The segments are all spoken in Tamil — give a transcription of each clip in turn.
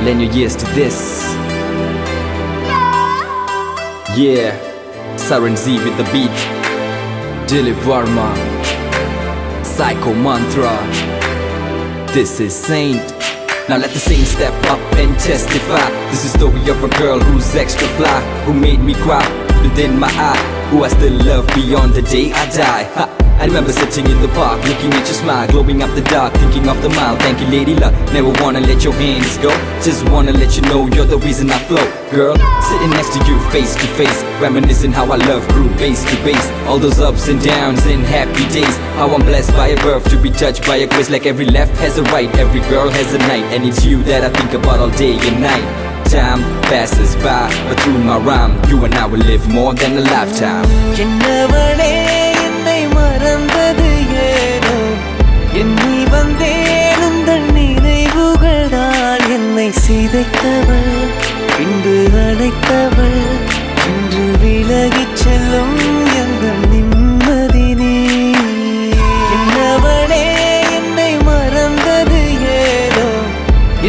Lend your ears to this. Yeah, Siren Z with the beat. Dilip Varma, Psycho Mantra. This is Saint. Now let the saint step up and testify. This is the story of a girl who's extra fly, who made me cry within my eye, who I still love beyond the day I die. Ha. I remember sitting in the park, looking at your smile, glowing up the dark, thinking of the mile. Thank you, lady luck. Never wanna let your hands go. Just wanna let you know you're the reason I flow. Girl, sitting next to you, face to face, reminiscing how our love grew base to base. All those ups and downs and happy days. How I'm blessed by a birth to be touched by a grace. Like every left has a right, every girl has a night, and it's you that I think about all day and night. Time passes by, but through my rhyme, you and I will live more than a lifetime. மறந்தது ஏனோ எண்ணி வந்தேன் உந்தன் நினைவுகளால் என்னை சிதைத்தவள் பின்பு அழைத்தவள் இன்று விலகிச் செல்லும் எங்கள் நிம்மதி நீ என்னவளே என்னை மறந்தது ஏனோ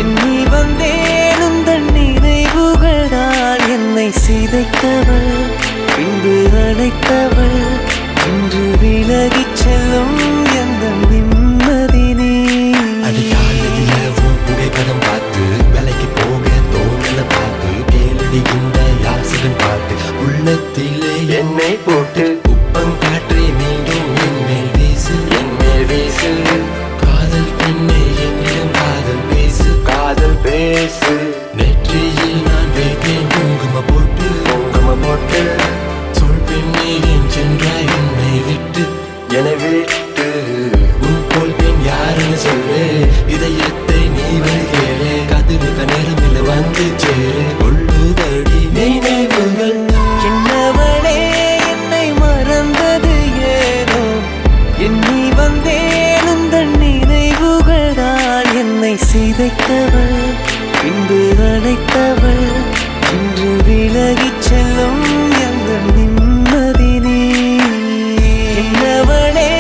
எண்ணி வந்தேன் உந்தன் நினைவுகளால் என்னை சிதைத்தவள் பின்பு அழைத்தவள் இன்று விலகிச் செல்லும் எங்கள் நிம்மதி நீ. அடிக்காலதிலவும் புகைப்படம் பார்த்து வேலைக்கு போக தோணல பார்த்து கேளடி இந்த யாசிடன் பாட்டு உள்ளத்திலே என்னை போட்டு உப்பம் காற்றே மீண்டும் என் மேல் வீசு என் மேல் வீசு. காதல் பெண்ணே என்னிடம் காதல் பேசு காதல் பேசு. நெற்றியில் நான் வைத்தேன் குங்கும போட்டு சொல் பெண்ணே என் சென்றாய் உன்னை விட்டு என்னை விட்டு. உன் போல் பெண் யாருன்னு சொல்லு, இதயத்தை நீ வருகிறே காத்திருக்க நேரமில்லை வந்து சேரு கொள்ளுதடி நினைவுகள். என்னவளே என்னை மறந்தது ஏனோ எண்ணி வந்தேன் உந்தன் நினைவுகளால் என்னை சிதைத்தவள் பின்பு அழைத்தவள் இன்று விலகிச் செல்லும் எங்கள் நிம்மதி நீ. என்னவளே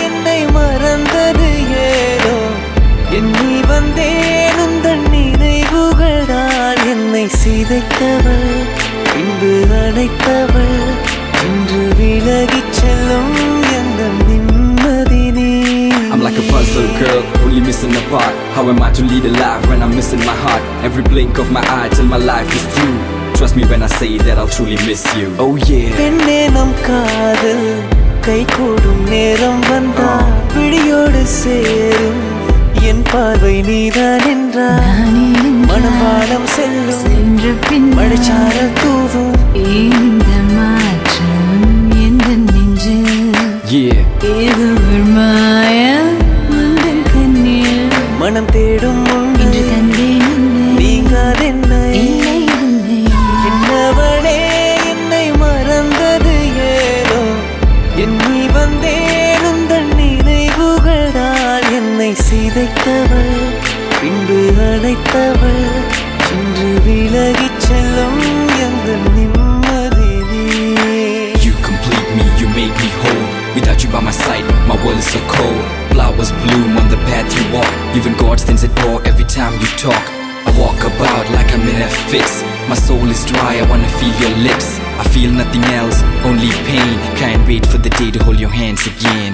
என்னை மறந்தது ஏனோ எண்ணி வந்தேன் உந்தன் நினைவுகளால் என்னை சிதைத்தவள் பின்பு அழைத்தவள் இன்று விலகிச் செல்லும் எங்கள் நிம்மதி நீ. I'm like a puzzle girl, only missing a part. How am I to lead a life when I'm missing my heart? Every blink of my eye till my life is through. Trust me when I say that I'll truly miss you. Oh yeah. பெண்ணே நம் காதல் கை கூடும் நேரம் வந்தால் பிடியோடு சேரும் என் பார்வை நீதான் என்றால் மனவாளம் செல்லும் மழைச்சாரல் தூவும் இந்த மாற்றம் எந்த நெஞ்சு ஏதோ ஒரு மாயம் உந்தன் கண்ணில் மனம் தேடும் இன்று தந்தேன் நீங்காதென்னை. என்னவளே என்னை மறந்தது ஏனோ எண்ணி வந்தேன் உந்தன் நினைவுகளால் என்னை சிதைத்தவள் பின்பு அழைத்தவள் இன்று விலகிச் செல்லும் எங்கள் நிம்மதி நீ. You complete me, you make me whole. Without you by my side, my world is so cold. Flowers bloom on the path you walk. Even God stands at door every time you talk. I walk about like I'm in a fix. My soul is dry, I wanna feel your lips. I feel nothing else, only pain. Can't wait for the day to hold your hands again.